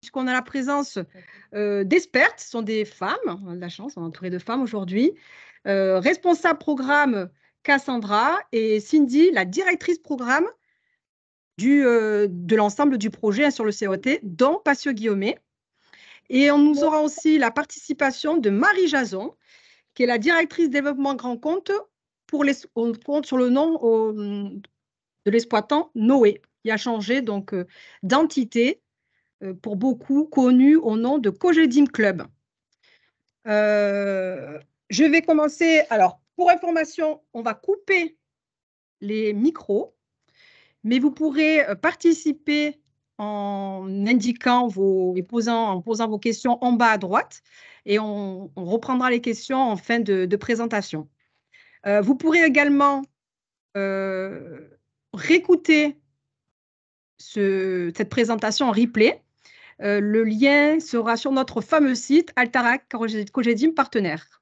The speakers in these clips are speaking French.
puisqu'on a la présence d'expertes, ce sont des femmes, on a de la chance, on est entouré de femmes aujourd'hui. Responsable programme Cassandra et Cindy, la directrice programme de l'ensemble du projet sur le COT, dont Passio Guillaumet. Et on nous aura aussi la participation de Marie Jason, qui est la directrice développement grand compte sur le nom de l'exploitant Noé, qui a changé donc d'entité pour beaucoup connu au nom de Cogedim Club. Je vais commencer. Alors, pour information, on va couper les micros, mais vous pourrez participer en indiquant en posant vos questions en bas à droite et on reprendra les questions en fin de présentation. Vous pourrez également réécouter cette présentation en replay. Le lien sera sur notre fameux site Altarac Cogedim Partenaire.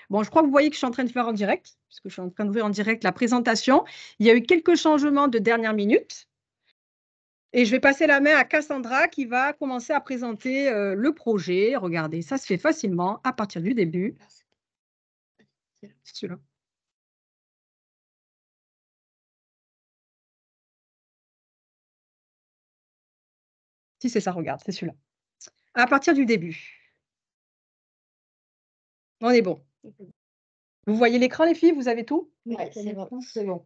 Bon, je crois que vous voyez que je suis en train de faire en direct, puisque je suis en train d'ouvrir en direct la présentation. Il y a eu quelques changements de dernière minute. Et je vais passer la main à Cassandra qui va commencer à présenter le projet. Regardez, ça se fait facilement à partir du début. C'est celui-là. Si c'est ça, regarde, c'est celui-là. À partir du début. On est bon. Vous voyez l'écran, les filles? Vous avez tout? Oui, c'est bon. C'est bon.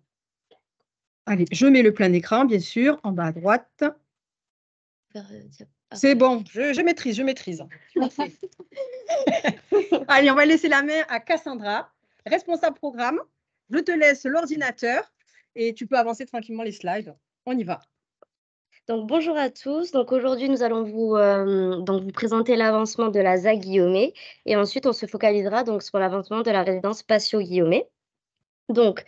Allez, je mets le plein écran, bien sûr, en bas à droite. C'est bon, je maîtrise, je maîtrise. Allez, on va laisser la main à Cassandra, responsable programme. Je te laisse l'ordinateur et tu peux avancer tranquillement les slides. On y va. Donc, bonjour à tous. Donc, aujourd'hui, nous allons vous présenter l'avancement de la ZAC Guillaumet et ensuite, on se focalisera donc sur l'avancement de la résidence Passio Guillaumet. Donc,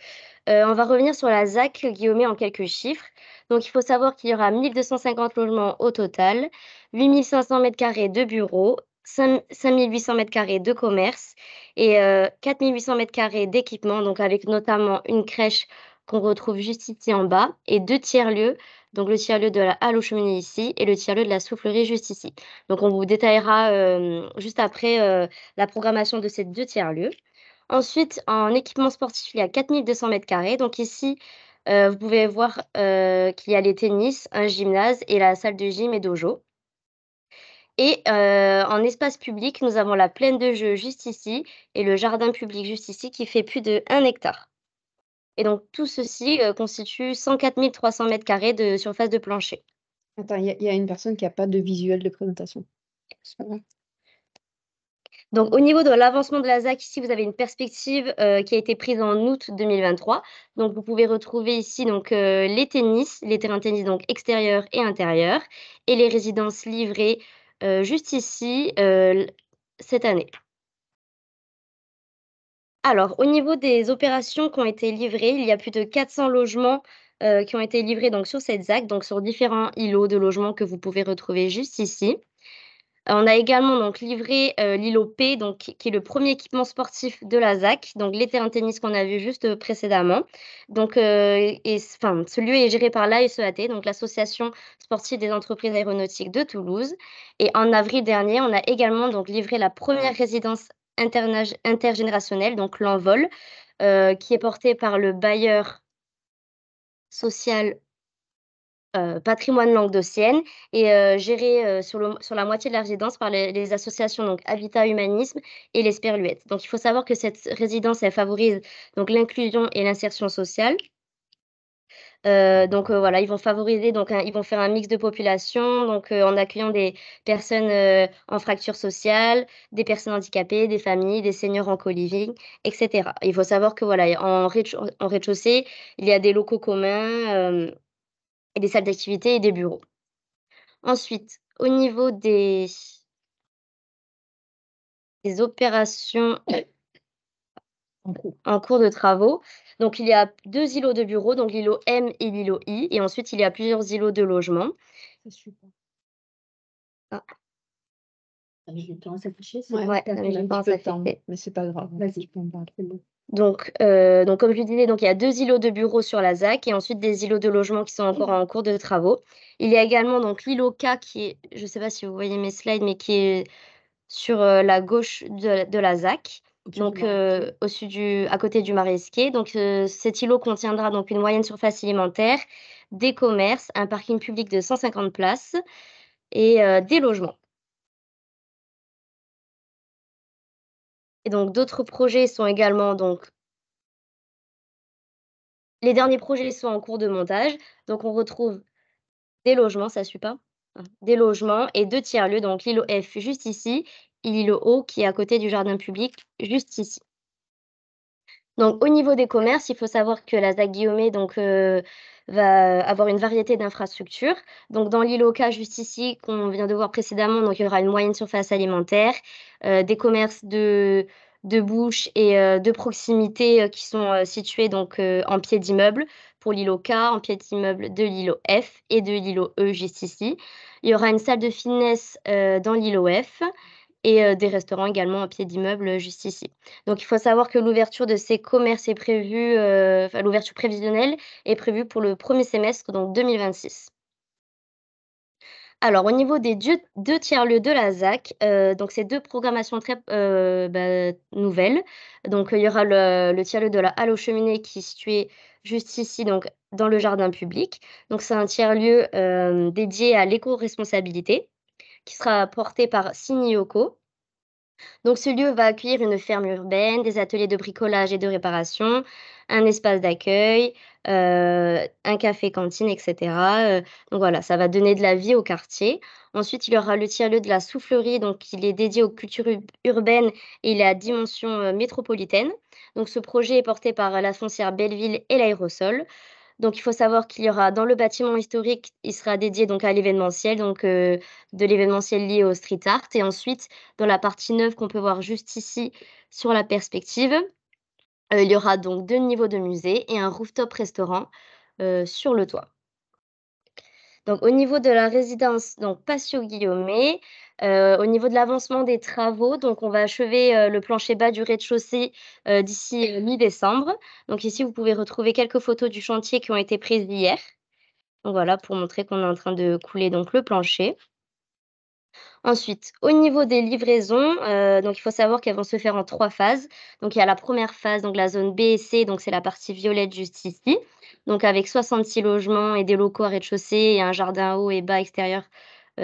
on va revenir sur la ZAC Guillaumet en quelques chiffres. Donc, il faut savoir qu'il y aura 1250 logements au total, 8500 m² de bureaux, 5800 m² de commerce et 4800 m² d'équipement, donc avec notamment une crèche qu'on retrouve juste ici en bas et 2 tiers-lieux, donc le tiers-lieu de la halle aux cheminées ici et le tiers-lieu de la soufflerie juste ici. Donc, on vous détaillera juste après la programmation de ces 2 tiers-lieux. Ensuite, en équipement sportif, il y a 4200 m². Donc ici, vous pouvez voir qu'il y a les tennis, un gymnase et la salle de gym et dojo. Et en espace public, nous avons la plaine de jeux juste ici et le jardin public juste ici qui fait plus de 1 hectare. Et donc tout ceci constitue 104 300 m² de surface de plancher. Attends, il y a une personne qui n'a pas de visuel de présentation. C'est pas grave. Donc au niveau de l'avancement de la ZAC, ici, vous avez une perspective qui a été prise en août 2023. Donc vous pouvez retrouver ici donc, les terrains de tennis donc extérieurs et intérieurs et les résidences livrées juste ici cette année. Alors au niveau des opérations qui ont été livrées, il y a plus de 400 logements qui ont été livrés donc sur cette ZAC, donc sur différents îlots de logements que vous pouvez retrouver juste ici. On a également donc livré l'îlot P, donc qui est le premier équipement sportif de la ZAC, donc les terrains de tennis qu'on a vu juste précédemment. Donc, ce lieu est géré par l'ASEAT, donc l'Association sportive des entreprises aéronautiques de Toulouse. Et en avril dernier, on a également donc livré la première résidence intergénérationnelle, donc l'Envol, qui est portée par le bailleur social Patrimoine languedocienne et gérée sur la moitié de la résidence par les associations donc Habitat Humanisme et l'Esperluette. Donc il faut savoir que cette résidence, elle favorise donc l'inclusion et l'insertion sociale. Voilà, ils vont favoriser ils vont faire un mix de population, donc en accueillant des personnes, en fracture sociale, des personnes handicapées, des familles, des seniors en co-living et cetera. Il faut savoir que voilà, en rez-de-chaussée, il y a des locaux communs, et des salles d'activité et des bureaux. Ensuite, au niveau des opérations en cours de travaux, donc il y a 2 îlots de bureaux, donc l'îlot M et l'îlot I et ensuite il y a plusieurs îlots de logement. Ça suit pas. Ah. Ça met du temps à s'afficher, c'est Ouais, ça ça met du met temps à un petit peu de temps, s'afficher. mais c'est pas grave. Vas-y, tu peux en parler. Donc, comme je disais, donc il y a 2 îlots de bureaux sur la ZAC et ensuite des îlots de logement qui sont encore en cours de travaux. Il y a également donc l'îlot K qui est, je ne sais pas si vous voyez mes slides, mais qui est sur, la gauche de la ZAC, Au-dessus du donc, Maresquier. à côté du Maresquier. Donc, cet îlot contiendra donc une moyenne surface alimentaire, des commerces, un parking public de 150 places et des logements. Et donc d'autres projets sont également donc les derniers projets sont en cours de montage, donc on retrouve des logements, ça suit pas? Ah, des logements et 2 tiers-lieux, donc l'îlot F juste ici et l'îlot O qui est à côté du jardin public juste ici. Donc au niveau des commerces, il faut savoir que la ZAC Guillaumet donc, va avoir une variété d'infrastructures. Donc dans l'îlot K juste ici qu'on vient de voir précédemment, donc il y aura une moyenne surface alimentaire, des commerces de bouche et de proximité, qui sont, situés donc, en pied d'immeuble pour l'îlot K, en pied d'immeuble de l'îlot F et de l'îlot E juste ici. Il y aura une salle de fitness, dans l'îlot F et des restaurants également en pied d'immeuble, juste ici. Donc il faut savoir que l'ouverture de ces commerces est prévue, enfin l'ouverture prévisionnelle est prévue pour le 1er semestre, donc 2026. Alors au niveau des 2 tiers-lieux de la ZAC, donc c'est 2 programmations très, nouvelles. Donc, il y aura le tiers-lieu de la halle aux cheminées qui est situé juste ici, donc dans le jardin public. Donc c'est un tiers-lieu, dédié à l'éco-responsabilité qui sera porté par Signioko. Donc ce lieu va accueillir une ferme urbaine, des ateliers de bricolage et de réparation, un espace d'accueil, un café-cantine et cetera, donc voilà, ça va donner de la vie au quartier. Ensuite, il y aura le tiers-lieu de la soufflerie, donc il est dédié aux cultures urbaines et il est à dimension, métropolitaine. Donc ce projet est porté par la foncière Belleville et l'Aérosol. Donc il faut savoir qu'il y aura dans le bâtiment historique, il sera dédié donc à l'événementiel, donc de l'événementiel lié au street art et ensuite dans la partie neuve qu'on peut voir juste ici sur la perspective, il y aura donc 2 niveaux de musée et un rooftop restaurant, sur le toit. Donc au niveau de la résidence, donc Patio Guillaumet, au niveau de l'avancement des travaux, donc on va achever, le plancher bas du rez-de-chaussée, d'ici, mi-décembre. Donc ici, vous pouvez retrouver quelques photos du chantier qui ont été prises hier. Donc voilà, pour montrer qu'on est en train de couler donc le plancher. Ensuite, au niveau des livraisons, donc il faut savoir qu'elles vont se faire en 3 phases. Donc il y a la première phase, donc la zone B et C, donc c'est la partie violette juste ici, donc avec 66 logements et des locaux à rez-de-chaussée et un jardin haut et bas extérieur,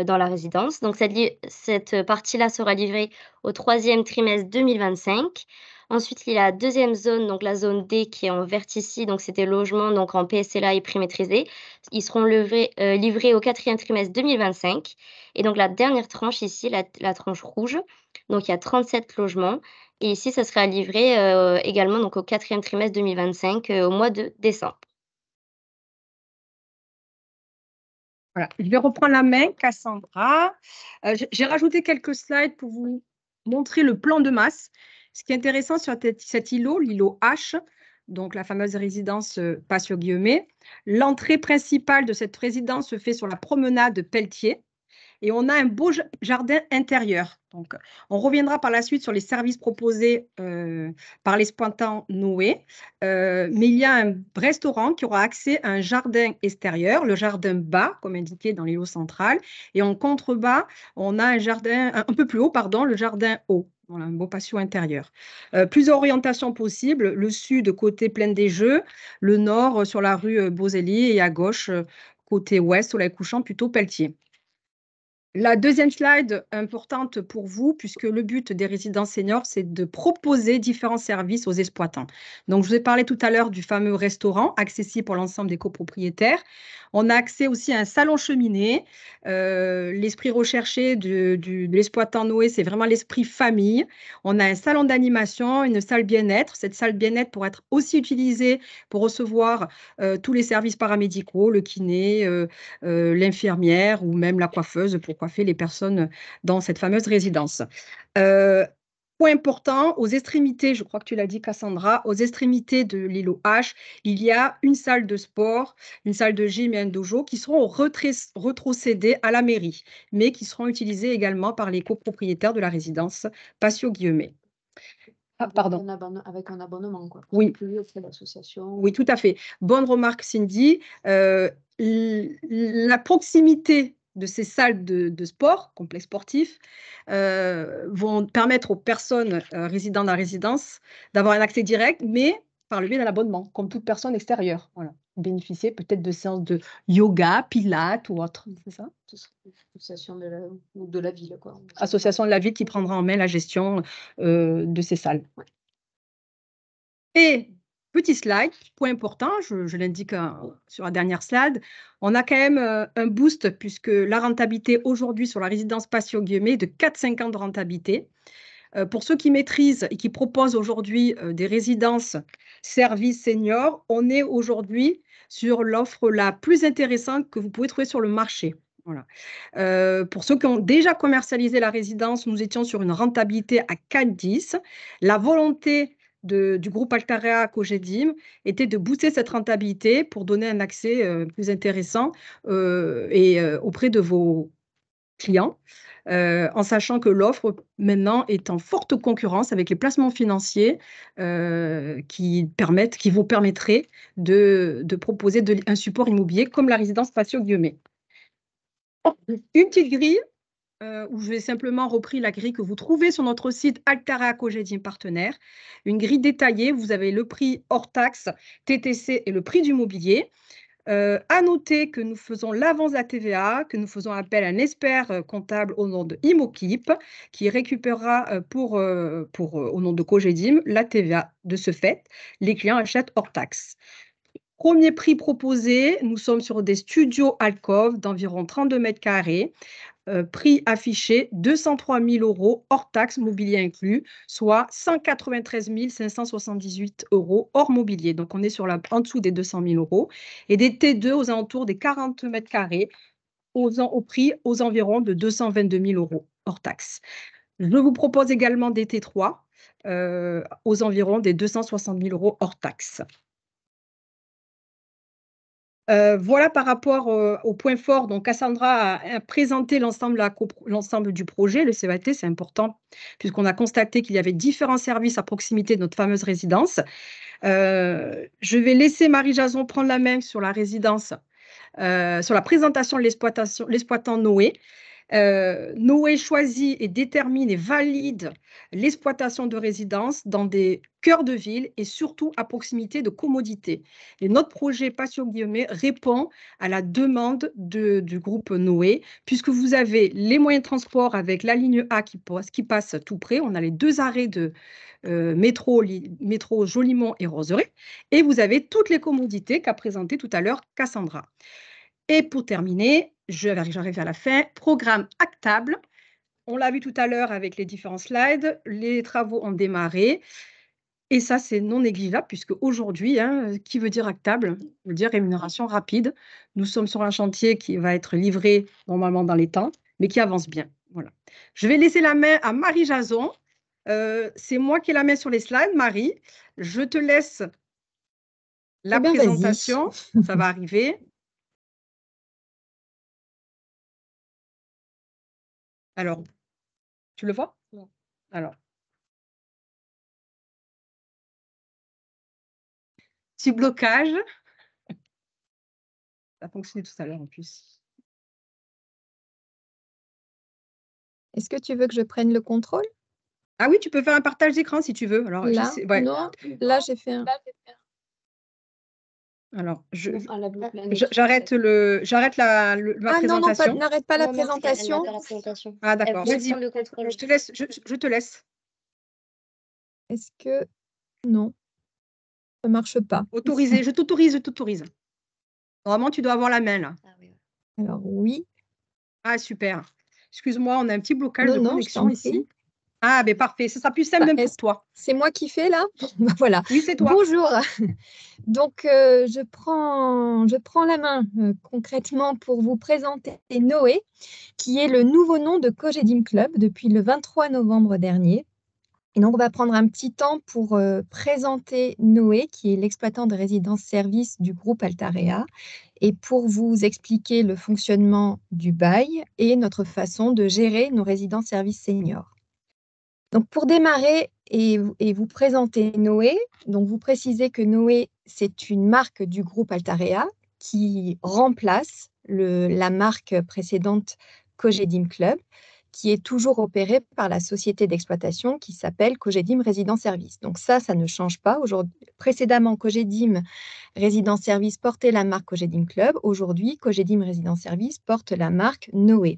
dans la résidence. Donc cette partie-là sera livrée au 3e trimestre 2025. Ensuite, il y a la 2e zone, donc la zone D qui est en vert ici, donc c'est des logements donc en PSLA et prix maîtrisé. Ils seront livrés au 4e trimestre 2025. Et donc la dernière tranche ici, la tranche rouge, donc il y a 37 logements et ici ça sera livré, également donc au 4e trimestre 2025, au mois de décembre. Voilà, je vais reprendre la main, Cassandra. J'ai rajouté quelques slides pour vous montrer le plan de masse. Ce qui est intéressant sur cet îlot, l'îlot H, donc la fameuse résidence Patio Guillaumet, l'entrée principale de cette résidence se fait sur la promenade Pelletier. Et on a un beau jardin intérieur. Donc, on reviendra par la suite sur les services proposés par l'exploitant Noé. Mais il y a un restaurant qui aura accès à un jardin extérieur, le jardin bas, comme indiqué dans l'îlot central. Et en contrebas, on a un jardin, un peu plus haut, pardon, le jardin haut. Voilà, un beau patio intérieur. Plusieurs orientations possibles. Le sud, côté Plaine des Jeux. Le nord, sur la rue Boselli. Et à gauche, côté ouest, soleil couchant, plutôt Pelletier. La deuxième slide importante pour vous, puisque le but des résidences seniors, c'est de proposer différents services aux exploitants. Donc, je vous ai parlé tout à l'heure du fameux restaurant accessible pour l'ensemble des copropriétaires. On a accès aussi à un salon cheminée. L'esprit recherché de l'exploitant Noé, c'est vraiment l'esprit famille. On a un salon d'animation, une salle bien-être. Cette salle bien-être pourrait être aussi utilisée pour recevoir tous les services paramédicaux, le kiné, l'infirmière ou même la coiffeuse pour coiffer les personnes dans cette fameuse résidence. Point important, aux extrémités, je crois que tu l'as dit Cassandra, aux extrémités de l'îlot H, il y a une salle de sport, une salle de gym et un dojo qui seront retrocédés à la mairie, mais qui seront utilisés également par les copropriétaires de la résidence Patio Guillaumet. Ah, pardon. Avec un abonnement, quoi. Oui. Plus auprès de l'association. Oui, tout à fait. Bonne remarque, Cindy. La proximité de ces salles de sport, complexes sportifs, vont permettre aux personnes résidant dans la résidence d'avoir un accès direct, mais par le biais d'un abonnement, comme toute personne extérieure. Voilà. Bénéficier peut-être de séances de yoga, pilates ou autre. C'est ça? Association de la ville, quoi. Association de la ville qui prendra en main la gestion de ces salles. Ouais. Et petit slide, point important, je l'indique sur la dernière slide, on a quand même un boost puisque la rentabilité aujourd'hui sur la résidence Passio-Guillemets est de 4-5 ans de rentabilité. Pour ceux qui maîtrisent et qui proposent aujourd'hui des résidences services seniors, on est aujourd'hui sur l'offre la plus intéressante que vous pouvez trouver sur le marché. Voilà. Pour ceux qui ont déjà commercialisé la résidence, nous étions sur une rentabilité à 4,10. La volonté du groupe Altarea Cogedim était de booster cette rentabilité pour donner un accès plus intéressant auprès de vos clients, en sachant que l'offre maintenant est en forte concurrence avec les placements financiers qui vous permettraient de proposer un support immobilier comme la résidence Passio-Guillemets. Une petite grille où je vais simplement repris la grille que vous trouvez sur notre site Altarea Cogedim Partenaire. Une grille détaillée, vous avez le prix hors taxe, TTC et le prix du mobilier. À noter que nous faisons l'avance de la TVA, que nous faisons appel à un expert comptable au nom de Imoclip qui récupérera au nom de Cogedim la TVA. De ce fait, les clients achètent hors taxe. Premier prix proposé, nous sommes sur des studios alcôve d'environ 32 mètres carrés. Prix affiché 203 000 € hors taxe, mobilier inclus, soit 193 578 € hors mobilier. Donc, on est en dessous des 200 000 €. Et des T2 aux alentours des 40 mètres carrés, au prix aux environs de 222 000 € hors taxe. Je vous propose également des T3 aux environs des 260 000 € hors taxe. Voilà par rapport au point fort. Donc, Cassandra a présenté l'ensemble du projet, le CEAT, c'est important, puisqu'on a constaté qu'il y avait différents services à proximité de notre fameuse résidence. Je vais laisser Marie Jason prendre la main sur la résidence, sur la présentation de l'exploitant Noé. Noé choisit et détermine et valide l'exploitation de résidences dans des cœurs de ville et surtout à proximité de commodité. Et notre projet Passio-Guillemets répond à la demande du groupe Noé, puisque vous avez les moyens de transport avec la ligne A qui passe tout près. On a les 2 arrêts de métro Jolimont et Roseraie. Et vous avez toutes les commodités qu'a présentées tout à l'heure Cassandra. Et pour terminer, j'arrive à la fin, programme actable. On l'a vu tout à l'heure avec les différents slides, les travaux ont démarré. Et ça, c'est non négligeable puisque aujourd'hui, qui veut dire actable, veut dire rémunération rapide. Nous sommes sur un chantier qui va être livré normalement dans les temps, mais qui avance bien. Voilà. Je vais laisser la main à Marie Jason. C'est moi qui ai la main sur les slides. Marie, je te laisse la présentation. Ça va arriver. Alors, tu le vois? Non. Alors. Petit blocage. Ça a fonctionné tout à l'heure en plus. Est-ce que tu veux que je prenne le contrôle? Ah oui, tu peux faire un partage d'écran si tu veux. Alors, Là, ouais. non, là j'ai fait un. Alors, J'arrête j'arrête ma présentation. Non, n'arrête pas la Non, merci, elle présentation. n'a pas la présentation. Ah d'accord, Elle veut vas-y. prendre le contrôle. Je te laisse. Je te laisse. Est-ce que non, ça marche pas. Autorisé, je t'autorise. Normalement, tu dois avoir la main là. Ah oui. Alors oui. Ah super. Excuse-moi, on a un petit blocage de Non, connexion je t'en prie. ici. Ah ben parfait, ce sera plus simple même pour toi. C'est moi qui fais là? Voilà. Oui, c'est toi. Bonjour. Donc, je prends la main concrètement pour vous présenter Noé, qui est le nouveau nom de Cogedim Club depuis le 23 novembre dernier. Et donc, on va prendre un petit temps pour présenter Noé, qui est l'exploitant de résidence-service du groupe Altarea, et pour vous expliquer le fonctionnement du bail et notre façon de gérer nos résidences-services seniors. Donc, pour démarrer et vous présentez Noé. Donc, vous précisez que Noé, c'est une marque du groupe Altarea qui remplace la marque précédente Cogedim Club, qui est toujours opérée par la société d'exploitation qui s'appelle Cogedim Résidence Service. Donc ça ne change pas. Précédemment, Cogedim Résidence Service portait la marque Cogedim Club. Aujourd'hui, Cogedim Résidence Service porte la marque Noé.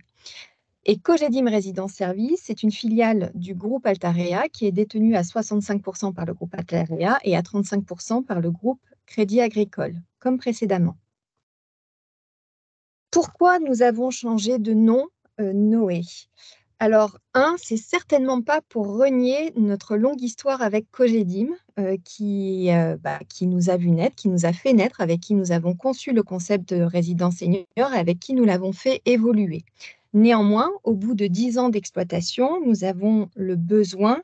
Et Cogedim Résidence Service, c'est une filiale du groupe Altarea qui est détenue à 65% par le groupe Altarea et à 35% par le groupe Crédit Agricole, comme précédemment. Pourquoi nous avons changé de nom Noé? Alors, c'est certainement pas pour renier notre longue histoire avec Cogedim, qui nous a vu naître, qui nous a fait naître, avec qui nous avons conçu le concept de résidence senior et avec qui nous l'avons fait évoluer. Néanmoins, au bout de 10 ans d'exploitation, nous avons le besoin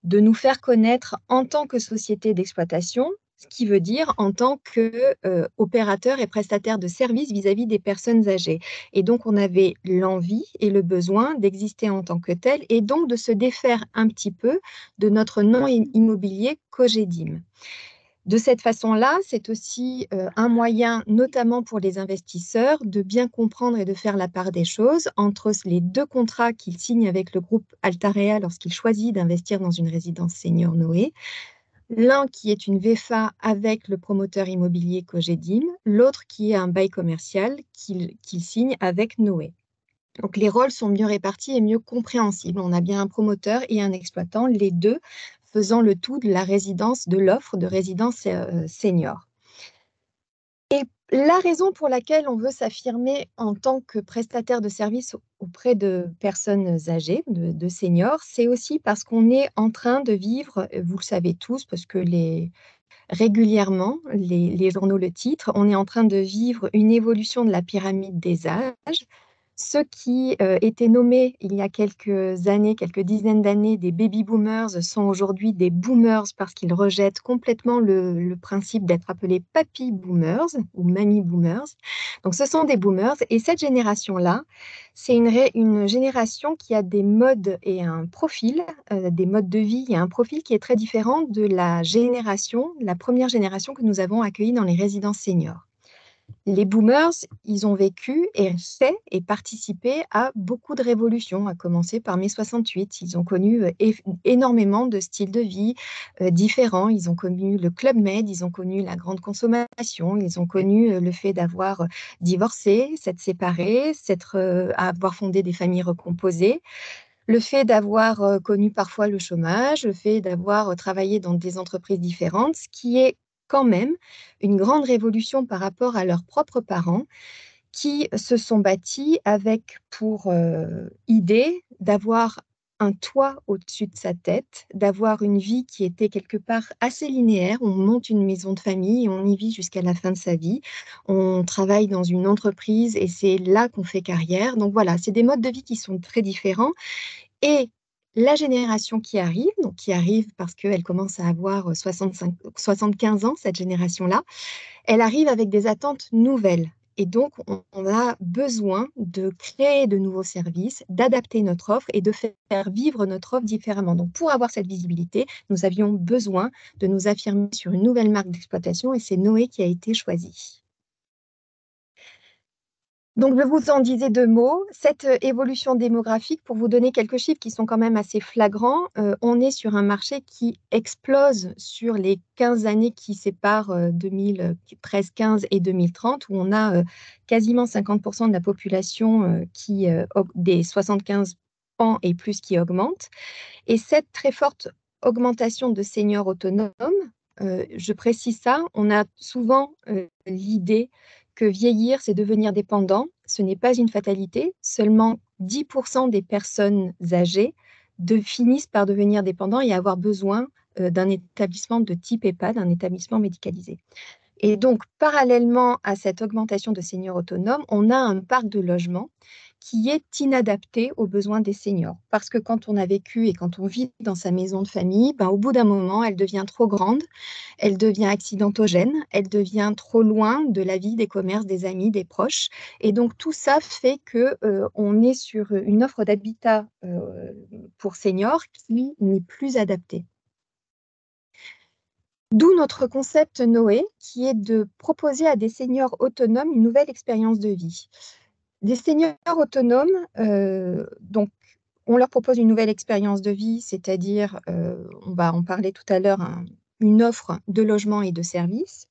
de nous faire connaître en tant que société d'exploitation, ce qui veut dire en tant qu'opérateur et prestataire de services vis-à-vis des personnes âgées. Et donc, on avait l'envie et le besoin d'exister en tant que tel et donc de se défaire un petit peu de notre nom immobilier Cogedim. De cette façon-là, c'est aussi un moyen, notamment pour les investisseurs, de bien comprendre et de faire la part des choses entre les deux contrats qu'ils signent avec le groupe Altarea lorsqu'il choisit d'investir dans une résidence senior Noé. L'un qui est une VFA avec le promoteur immobilier Cogedim, l'autre qui est un bail commercial qu'il signe avec Noé. Donc, les rôles sont mieux répartis et mieux compréhensibles. On a bien un promoteur et un exploitant, les deux faisant le tout de la résidence, de l'offre de résidence senior. Et la raison pour laquelle on veut s'affirmer en tant que prestataire de services auprès de personnes âgées, de seniors, c'est aussi parce qu'on est en train de vivre, vous le savez tous, parce que régulièrement, les journaux le titrent, on est en train de vivre une évolution de la pyramide des âges. Ceux qui étaient nommés il y a quelques années, quelques dizaines d'années, des baby boomers sont aujourd'hui des boomers parce qu'ils rejettent complètement le principe d'être appelés papy boomers ou mamie boomers. Donc, ce sont des boomers et cette génération-là, c'est une génération qui a des modes et un profil, des modes de vie et un profil qui est très différent de la première génération que nous avons accueillie dans les résidences seniors. Les boomers, ils ont vécu et fait et participé à beaucoup de révolutions, à commencer par mai 68. Ils ont connu énormément de styles de vie différents. Ils ont connu le Club Med, ils ont connu la grande consommation, ils ont connu le fait d'avoir divorcé, s'être séparés, avoir fondé des familles recomposées. Le fait d'avoir connu parfois le chômage, le fait d'avoir travaillé dans des entreprises différentes, ce qui est quand même une grande révolution par rapport à leurs propres parents qui se sont bâtis avec pour idée d'avoir un toit au-dessus de sa tête, d'avoir une vie qui était quelque part assez linéaire. On monte une maison de famille et on y vit jusqu'à la fin de sa vie. On travaille dans une entreprise et c'est là qu'on fait carrière. Donc voilà, c'est des modes de vie qui sont très différents. Et la génération qui arrive parce qu'elle commence à avoir 75 ans, cette génération-là, elle arrive avec des attentes nouvelles. Et donc, on a besoin de créer de nouveaux services, d'adapter notre offre et de faire vivre notre offre différemment. Donc, pour avoir cette visibilité, nous avions besoin de nous affirmer sur une nouvelle marque d'exploitation et c'est Noé qui a été choisi. Donc, je vous en disais 2 mots. Cette évolution démographique, pour vous donner quelques chiffres qui sont quand même assez flagrants, on est sur un marché qui explose sur les 15 années qui séparent 2013-15 et 2030, où on a quasiment 50% de la population des 75 ans et plus qui augmente. Et cette très forte augmentation de seniors autonomes, je précise ça, on a souvent l'idée que vieillir, c'est devenir dépendant. Ce n'est pas une fatalité. Seulement 10% des personnes âgées finissent par devenir dépendants et avoir besoin d'un établissement de type EHPAD, d'un établissement médicalisé. Et donc, parallèlement à cette augmentation de seniors autonomes, on a un parc de logements qui est inadapté aux besoins des seniors. Parce que quand on a vécu et quand on vit dans sa maison de famille, au bout d'un moment, elle devient trop grande, elle devient accidentogène, elle devient trop loin de la vie, des commerces, des amis, des proches. Et donc, tout ça fait qu'on est sur une offre d'habitat pour seniors qui n'est plus adaptée. D'où notre concept Noé, qui est de proposer à des seniors autonomes une nouvelle expérience de vie. Des seniors autonomes, donc on leur propose une nouvelle expérience de vie, c'est-à-dire, on va en parler tout à l'heure, une offre de logement et de services.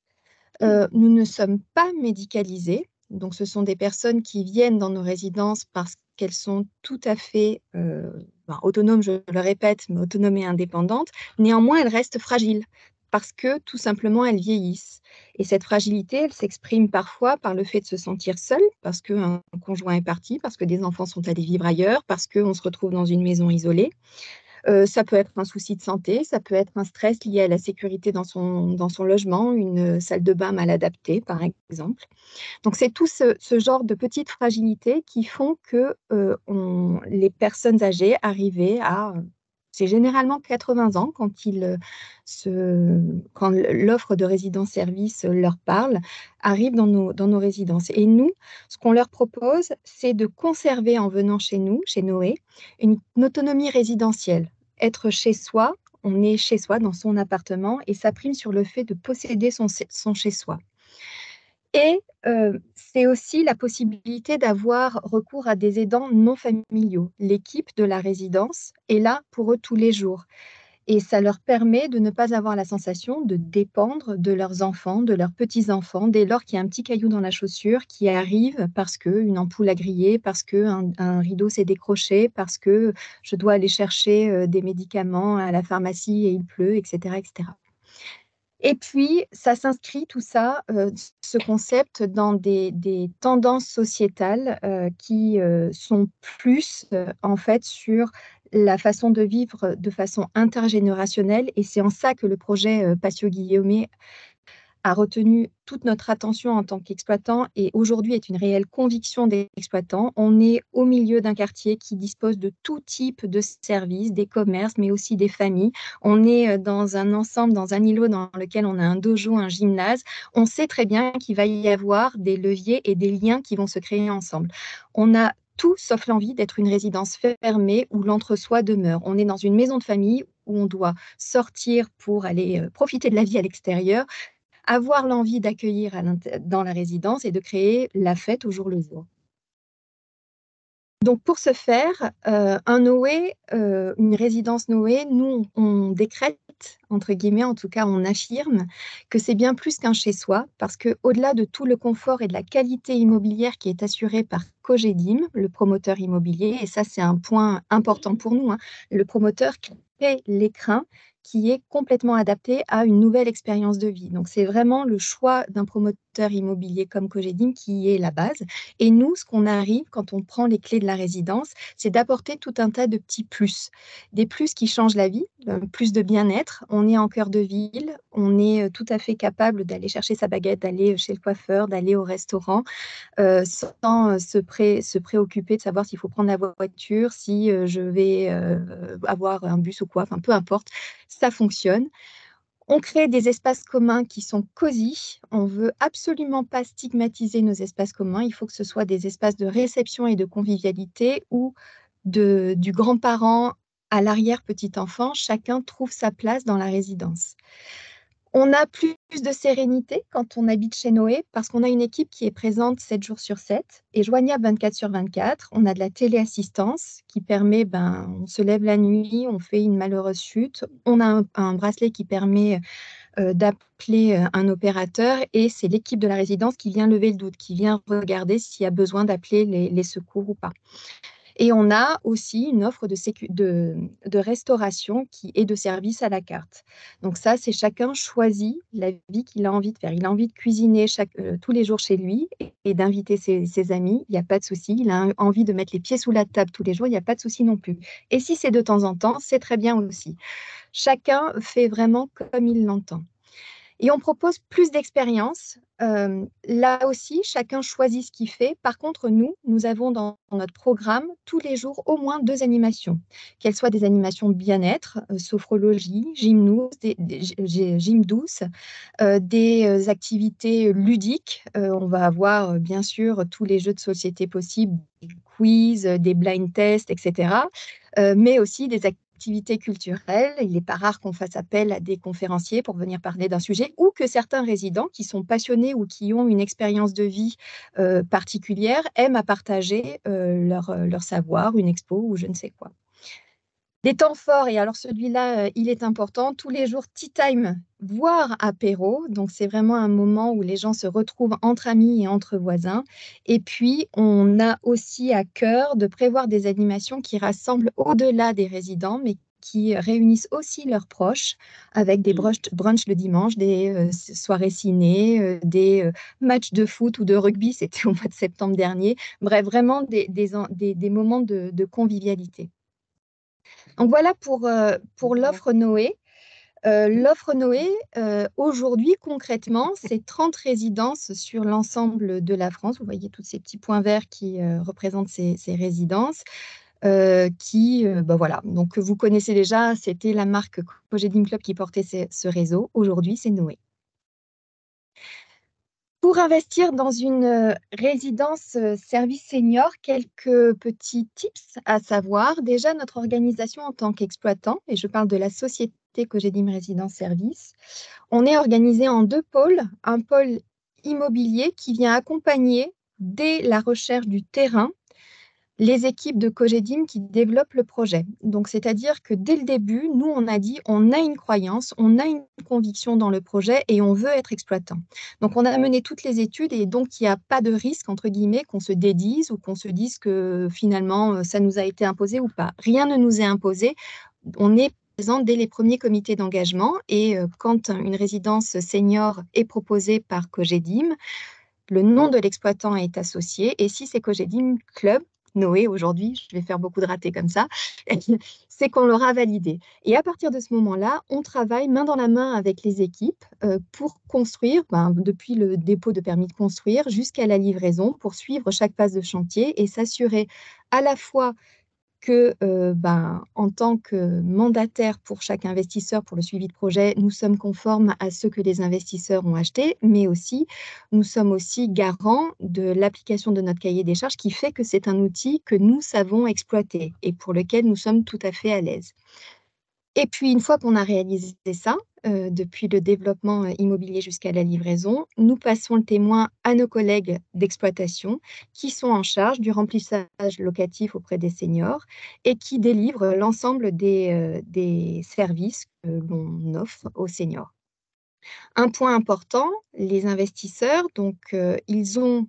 Nous ne sommes pas médicalisés, donc ce sont des personnes qui viennent dans nos résidences parce qu'elles sont tout à fait autonomes, je le répète, mais autonomes et indépendantes. Néanmoins, elles restent fragiles parce que tout simplement, elles vieillissent. Et cette fragilité, elle s'exprime parfois par le fait de se sentir seule, parce qu'un conjoint est parti, parce que des enfants sont allés vivre ailleurs, parce qu'on se retrouve dans une maison isolée. Ça peut être un souci de santé, ça peut être un stress lié à la sécurité dans son logement, une salle de bain mal adaptée, par exemple. Donc, c'est tout ce genre de petites fragilités qui font que les personnes âgées arrivées à... C'est généralement 80 ans quand l'offre de résidence-service leur parle, arrivent dans nos résidences. Et nous, ce qu'on leur propose, c'est de conserver en venant chez nous, chez Noé, une autonomie résidentielle. Être chez soi, on est chez soi dans son appartement et ça prime sur le fait de posséder son chez-soi. Et c'est aussi la possibilité d'avoir recours à des aidants non familiaux. L'équipe de la résidence est là pour eux tous les jours. Et ça leur permet de ne pas avoir la sensation de dépendre de leurs enfants, de leurs petits-enfants, dès lors qu'il y a un petit caillou dans la chaussure qui arrive parce qu'une ampoule a grillé, parce qu'un rideau s'est décroché, parce que je dois aller chercher des médicaments à la pharmacie et il pleut, etc., etc. Et puis, ça s'inscrit tout ça, ce concept, dans des tendances sociétales qui sont plus, en fait, sur la façon de vivre de façon intergénérationnelle. Et c'est en ça que le projet Patio Guillaumet a retenu toute notre attention en tant qu'exploitant et aujourd'hui est une réelle conviction des exploitants. On est au milieu d'un quartier qui dispose de tout type de services, des commerces, mais aussi des familles. On est dans un ensemble, dans un îlot dans lequel on a un dojo, un gymnase. On sait très bien qu'il va y avoir des leviers et des liens qui vont se créer ensemble. On a tout sauf l'envie d'être une résidence fermée où l'entre-soi demeure. On est dans une maison de famille où on doit sortir pour aller profiter de la vie à l'extérieur, avoir l'envie d'accueillir dans la résidence et de créer la fête au jour le jour. Donc, pour ce faire, un Noé, une résidence Noé, nous, on décrète, entre guillemets, en tout cas, on affirme que c'est bien plus qu'un chez-soi, parce qu'au-delà de tout le confort et de la qualité immobilière qui est assurée par Cogedim, le promoteur immobilier, et ça, c'est un point important pour nous, le promoteur crée l'écrin qui est complètement adapté à une nouvelle expérience de vie. Donc, c'est vraiment le choix d'un promoteur immobilier comme Cogedim qui est la base. Et nous, ce qu'on arrive quand on prend les clés de la résidence, c'est d'apporter tout un tas de petits plus. Des plus qui changent la vie, plus de bien-être. On est en cœur de ville, on est tout à fait capable d'aller chercher sa baguette, d'aller chez le coiffeur, d'aller au restaurant, sans se préoccuper de savoir s'il faut prendre la voiture, si je vais avoir un bus ou quoi, enfin peu importe, ça fonctionne. On crée des espaces communs qui sont cosy. On ne veut absolument pas stigmatiser nos espaces communs. Il faut que ce soit des espaces de réception et de convivialité où du grand-parent à l'arrière-petit-enfant, chacun trouve sa place dans la résidence. On a plus de sérénité quand on habite chez Noé parce qu'on a une équipe qui est présente 7 jours sur 7 et joignable 24 sur 24. On a de la téléassistance qui permet, on se lève la nuit, on fait une malheureuse chute. On a un bracelet qui permet d'appeler un opérateur et c'est l'équipe de la résidence qui vient lever le doute, qui vient regarder s'il y a besoin d'appeler les secours ou pas. Et on a aussi une offre de restauration et de service à la carte. Donc ça, c'est chacun choisit la vie qu'il a envie de faire. Il a envie de cuisiner tous les jours chez lui et d'inviter ses amis, il n'y a pas de souci. Il a envie de mettre les pieds sous la table tous les jours, il n'y a pas de souci non plus. Et si c'est de temps en temps, c'est très bien aussi. Chacun fait vraiment comme il l'entend. Et on propose plus d'expériences. Là aussi, chacun choisit ce qu'il fait. Par contre, nous avons dans notre programme tous les jours au moins 2 animations, qu'elles soient des animations bien-être, sophrologie, gym douce, des activités ludiques. On va avoir bien sûr tous les jeux de société possibles, des quiz, des blind tests, etc. Mais aussi des activités activités culturelles. Il n'est pas rare qu'on fasse appel à des conférenciers pour venir parler d'un sujet ou que certains résidents qui sont passionnés ou qui ont une expérience de vie particulière aiment à partager leur savoir, une expo ou je ne sais quoi. Des temps forts, et alors celui-là, il est important, tous les jours tea time, voire apéro. Donc, c'est vraiment un moment où les gens se retrouvent entre amis et entre voisins. Et puis, on a aussi à cœur de prévoir des animations qui rassemblent au-delà des résidents, mais qui réunissent aussi leurs proches avec des brunchs le dimanche, des soirées ciné, des matchs de foot ou de rugby, c'était au mois de septembre dernier. Bref, vraiment des moments de convivialité. Donc voilà pour l'offre Noé. L'offre Noé, aujourd'hui, concrètement, c'est 30 résidences sur l'ensemble de la France. Vous voyez tous ces petits points verts qui représentent ces résidences. Voilà. Donc, vous connaissez déjà, c'était la marque Cogedim Club qui portait ce réseau. Aujourd'hui, c'est Noé. Pour investir dans une résidence service senior, quelques petits tips à savoir. Déjà, notre organisation en tant qu'exploitant, et je parle de la société Cogedim Résidence Service, on est organisé en 2 pôles. Un pôle immobilier qui vient accompagner dès la recherche du terrain les équipes de Cogedim qui développent le projet. Donc, c'est-à-dire que dès le début, nous, on a dit, on a une croyance, on a une conviction dans le projet et on veut être exploitant. Donc, on a mené toutes les études et donc, il n'y a pas de risque, entre guillemets, qu'on se dédise ou qu'on se dise que finalement, ça nous a été imposé ou pas. Rien ne nous est imposé. On est présent dès les premiers comités d'engagement et quand une résidence senior est proposée par Cogedim, le nom de l'exploitant est associé et si c'est Cogedim Club, Noé aujourd'hui, je vais faire beaucoup de ratés comme ça, c'est qu'on l'aura validé. Et à partir de ce moment-là, on travaille main dans la main avec les équipes pour construire, depuis le dépôt de permis de construire jusqu'à la livraison, pour suivre chaque phase de chantier et s'assurer à la fois que, en tant que mandataire pour chaque investisseur pour le suivi de projet, nous sommes conformes à ce que les investisseurs ont acheté, mais aussi, nous sommes aussi garants de l'application de notre cahier des charges qui fait que c'est un outil que nous savons exploiter et pour lequel nous sommes tout à fait à l'aise. Et puis, une fois qu'on a réalisé ça, depuis le développement immobilier jusqu'à la livraison, nous passons le témoin à nos collègues d'exploitation qui sont en charge du remplissage locatif auprès des seniors et qui délivrent l'ensemble des services que l'on offre aux seniors. Un point important, les investisseurs, donc ils ont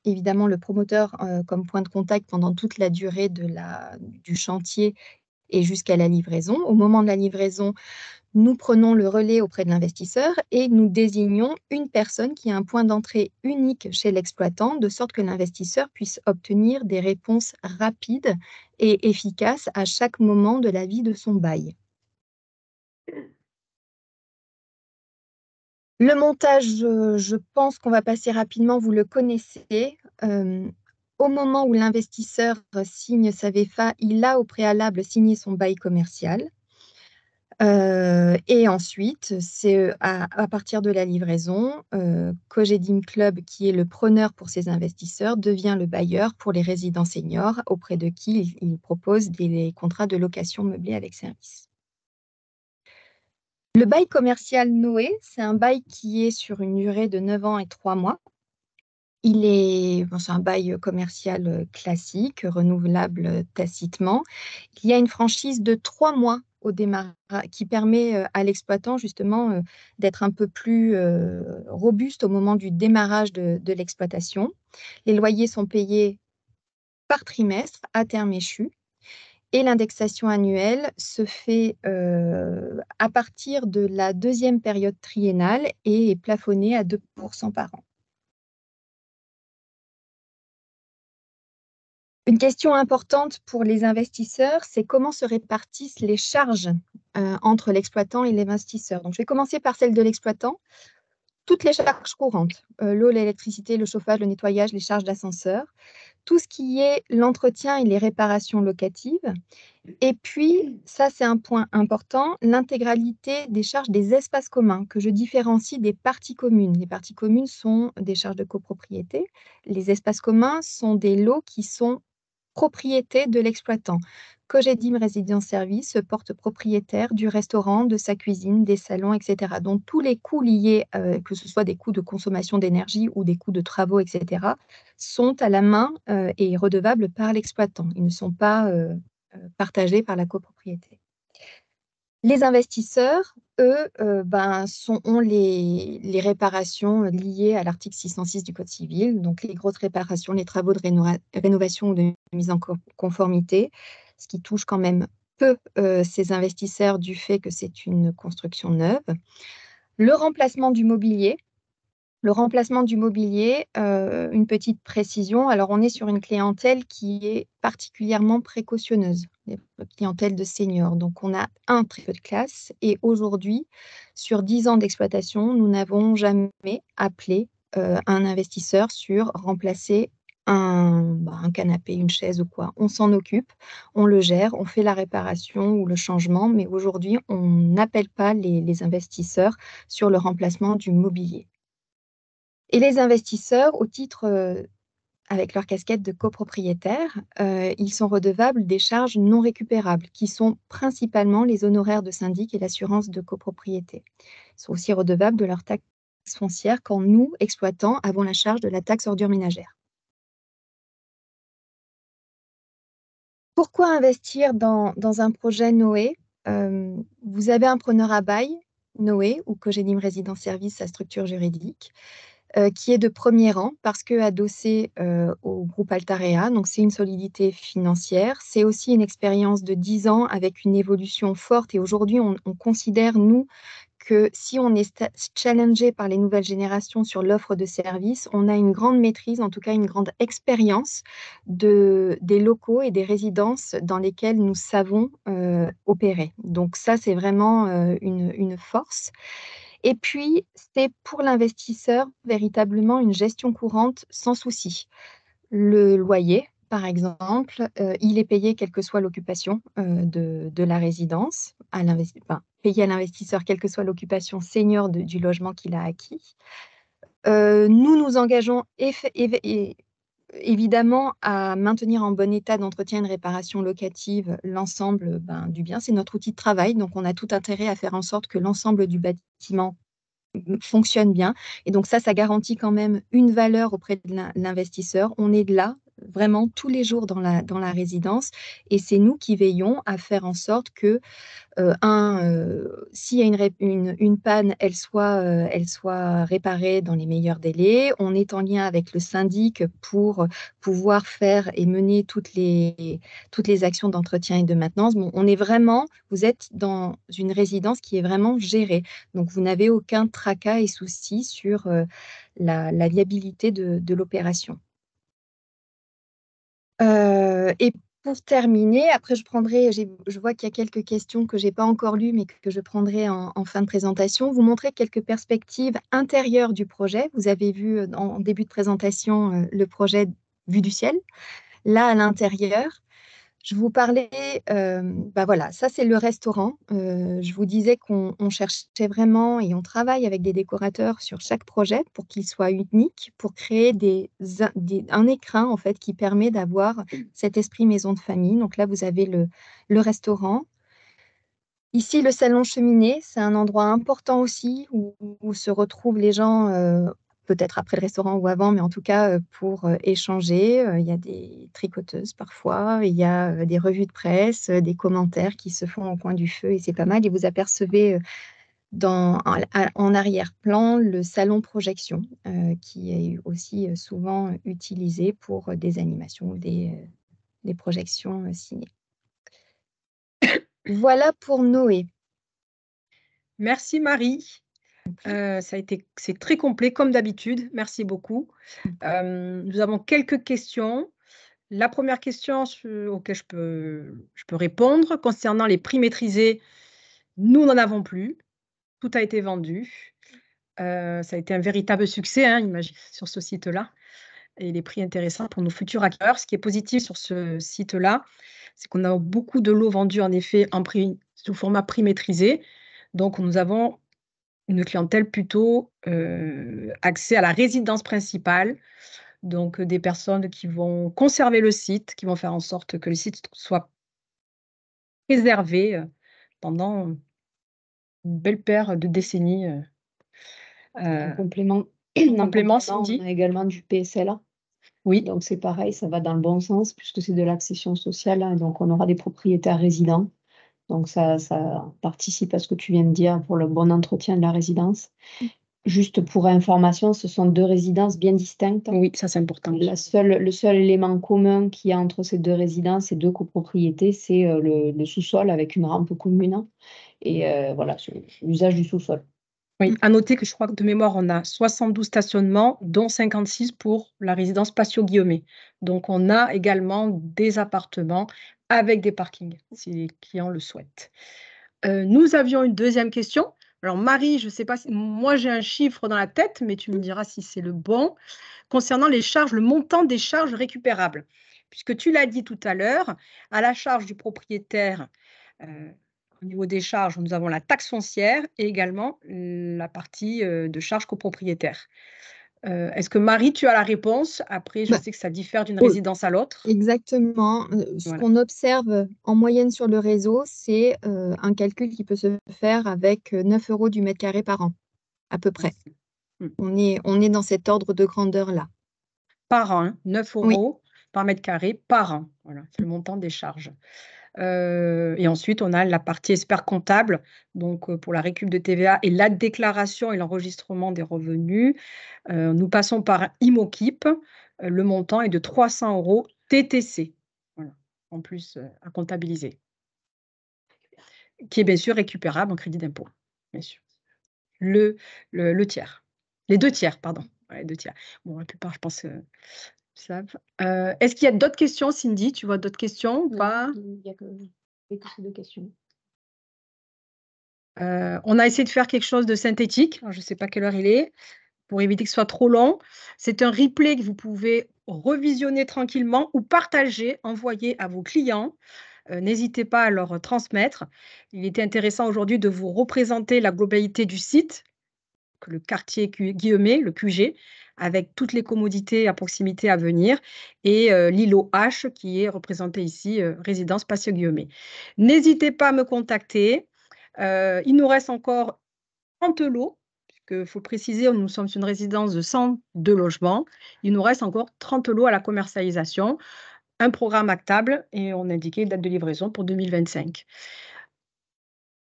évidemment le promoteur comme point de contact pendant toute la durée du chantier et jusqu'à la livraison. Au moment de la livraison, nous prenons le relais auprès de l'investisseur et nous désignons une personne qui a un point d'entrée unique chez l'exploitant, de sorte que l'investisseur puisse obtenir des réponses rapides et efficaces à chaque moment de la vie de son bail. Le montage, je pense qu'on va passer rapidement, vous le connaissez. Au moment où l'investisseur signe sa VFA, il a au préalable signé son bail commercial. Et ensuite, c'est à partir de la livraison, Cogedim Club, qui est le preneur pour ses investisseurs, devient le bailleur pour les résidents seniors, auprès de qui il propose des contrats de location meublée avec service. Le bail commercial Noé, c'est un bail qui est sur une durée de 9 ans et 3 mois. C'est un bail commercial classique, renouvelable tacitement. Il y a une franchise de 3 mois au démarrage qui permet à l'exploitant justement d'être un peu plus robuste au moment du démarrage de l'exploitation. Les loyers sont payés par trimestre à terme échu. Et l'indexation annuelle se fait à partir de la 2e période triennale et est plafonnée à 2% par an. Une question importante pour les investisseurs, c'est comment se répartissent les charges entre l'exploitant et l'investisseur. Donc, je vais commencer par celle de l'exploitant. Toutes les charges courantes, l'eau, l'électricité, le chauffage, le nettoyage, les charges d'ascenseur, tout ce qui est l'entretien et les réparations locatives. Et puis, ça c'est un point important, l'intégralité des charges des espaces communs que je différencie des parties communes. Les parties communes sont des charges de copropriété. Les espaces communs sont des lots qui sont propriété de l'exploitant, Cogedim Résidence Service se porte propriétaire du restaurant, de sa cuisine, des salons, etc. Donc, tous les coûts liés, que ce soit des coûts de consommation d'énergie ou des coûts de travaux, etc., sont à la main et redevables par l'exploitant. Ils ne sont pas partagés par la copropriété. Les investisseurs, eux, ont les réparations liées à l'article 606 du Code civil, donc les grosses réparations, les travaux de rénovation ou de mise en conformité, ce qui touche quand même peu ces investisseurs du fait que c'est une construction neuve. Le remplacement du mobilier. Le remplacement du mobilier, une petite précision. Alors, on est sur une clientèle qui est particulièrement précautionneuse, une clientèle de seniors. Donc, on a un très peu de classe. Et aujourd'hui, sur 10 ans d'exploitation, nous n'avons jamais appelé un investisseur sur remplacer un canapé, une chaise ou quoi. On s'en occupe, on le gère, on fait la réparation ou le changement. Mais aujourd'hui, on n'appelle pas les investisseurs sur le remplacement du mobilier. Et les investisseurs, au titre, avec leur casquette de copropriétaire, ils sont redevables des charges non récupérables, qui sont principalement les honoraires de syndic et l'assurance de copropriété. Ils sont aussi redevables de leur taxe foncière quand nous, exploitants, avons la charge de la taxe ordure ménagère. Pourquoi investir dans un projet Noé? Vous avez un preneur à bail, Noé, ou Cogedim Résidence Service, sa structure juridique, qui est de premier rang parce que adossé au groupe Altarea, donc c'est une solidité financière. C'est aussi une expérience de 10 ans avec une évolution forte. Et aujourd'hui, on considère, nous, que si on est challengé par les nouvelles générations sur l'offre de services, on a une grande maîtrise, en tout cas une grande expérience des locaux et des résidences dans lesquelles nous savons opérer. Donc ça, c'est vraiment une force. Et puis, c'est pour l'investisseur véritablement une gestion courante sans souci. Le loyer, par exemple, il est payé quelle que soit l'occupation de la résidence, payé à l'investisseur quelle que soit l'occupation senior du logement qu'il a acquis. Nous nous engageons évidemment à maintenir en bon état d'entretien et de réparation locative l'ensemble du bien. C'est notre outil de travail, donc on a tout intérêt à faire en sorte que l'ensemble du bâtiment fonctionne bien. Et donc ça garantit quand même une valeur auprès de l'investisseur. On est là vraiment tous les jours dans la résidence et c'est nous qui veillons à faire en sorte que s'il y a une panne, elle soit réparée dans les meilleurs délais. On est en lien avec le syndic pour pouvoir faire et mener toutes les actions d'entretien et de maintenance. Bon, vous êtes dans une résidence qui est vraiment gérée. Donc, vous n'avez aucun tracas et souci sur la viabilité de l'opération. Et pour terminer, après je vois qu'il y a quelques questions que je n'ai pas encore lues, mais que je prendrai en fin de présentation. Vous montrer quelques perspectives intérieures du projet. Vous avez vu en début de présentation le projet vue du ciel. Là, à l'intérieur, je vous parlais, voilà, ça c'est le restaurant. Je vous disais qu'on cherchait vraiment et on travaille avec des décorateurs sur chaque projet pour qu'il soit unique, pour créer un écrin en fait qui permet d'avoir cet esprit maison de famille. Donc là, vous avez le restaurant. Ici, le salon cheminée, c'est un endroit important aussi où se retrouvent les gens peut-être après le restaurant ou avant, mais en tout cas pour échanger. Il y a des tricoteuses parfois, il y a des revues de presse, des commentaires qui se font au coin du feu et c'est pas mal. Et vous apercevez en arrière-plan le salon projection qui est aussi souvent utilisé pour des animations ou des projections ciné. Voilà pour Noé. Merci Marie. C'est très complet comme d'habitude. Merci beaucoup. Nous avons quelques questions. La première question auquel je peux répondre concernant les prix maîtrisés, nous n'en avons plus. Tout a été vendu. Ça a été un véritable succès, imagine, sur ce site-là. Et les prix intéressants pour nos futurs acquéreurs. Ce qui est positif sur ce site-là, c'est qu'on a beaucoup de lots vendus en effet sous format prix maîtrisé. Donc, nous avons une clientèle plutôt axée à la résidence principale. Donc, des personnes qui vont conserver le site, qui vont faire en sorte que le site soit préservés pendant une belle paire de décennies. En En complément, complément, on Cindy? a également du PSLA. Oui, Donc c'est pareil, ça va dans le bon sens puisque c'est de l'accession sociale, hein, donc on aura des propriétaires résidents. Donc ça participe à ce que tu viens de dire pour le bon entretien de la résidence. Juste pour information, ce sont 2 résidences bien distinctes. oui, ça c'est important. Le seul élément commun qu'il y a entre ces 2 résidences et 2 copropriétés, c'est le sous-sol avec une rampe commune. Et voilà, c'est l'usage du sous-sol. Oui, à noter que je crois que de mémoire, on a 72 stationnements, dont 56 pour la résidence Patio-Guillaumet. Donc, on a également des appartements avec des parkings, si les clients le souhaitent. Nous avions une deuxième question. Alors, Marie, je ne sais pas si moi j'ai un chiffre dans la tête, mais tu me diras si c'est le bon. Concernant les charges, le montant des charges récupérables. Puisque tu l'as dit tout à l'heure, à la charge du propriétaire, au niveau des charges, nous avons la taxe foncière et également la partie de charges copropriétaires. Est-ce que Marie, tu as la réponse? Après, je Bah, sais que ça diffère d'une oui. résidence à l'autre. Exactement. Ce Voilà. qu'on observe en moyenne sur le réseau, c'est un calcul qui peut se faire avec 9 € du mètre carré par an, à peu près. Mm. On est dans cet ordre de grandeur-là. Par an, hein, 9 Oui. € par mètre carré par an. Voilà, c'est le montant des charges. Et ensuite, on a la partie expert comptable, donc pour la récup de TVA et la déclaration et l'enregistrement des revenus. Nous passons par Imokip. Le montant est de 300 € TTC. Voilà, en plus à comptabiliser. Qui est bien sûr récupérable en crédit d'impôt, bien sûr. Le tiers. Les 2 tiers, pardon. Ouais, les 2 tiers. Bon, la plupart, je pense, savent. Est-ce qu'il y a d'autres questions, Cindy? Tu vois d'autres questions ou pas? Il n'y a que ces 2 questions. On a essayé de faire quelque chose de synthétique. Alors, je ne sais pas quelle heure il est, pour éviter que ce soit trop long. C'est un replay que vous pouvez revisionner tranquillement ou partager, envoyer à vos clients. N'hésitez pas à leur transmettre. Il était intéressant aujourd'hui de vous représenter la globalité du site, le quartier Guillaumet, le QG, avec toutes les commodités à proximité à venir, et l'îlot H qui est représenté ici, résidence Patio-Guillaumet. N'hésitez pas à me contacter. Il nous reste encore 30 lots, puisqu'il faut préciser, nous sommes une résidence de 102 logements. Il nous reste encore 30 lots à la commercialisation, un programme actable et on indiquait date de livraison pour 2025.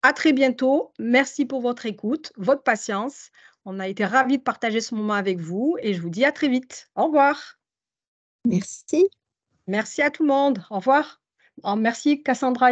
À très bientôt. Merci pour votre écoute, votre patience. On a été ravis de partager ce moment avec vous et je vous dis à très vite. Au revoir. Merci. Merci à tout le monde. Au revoir. Merci Cassandra.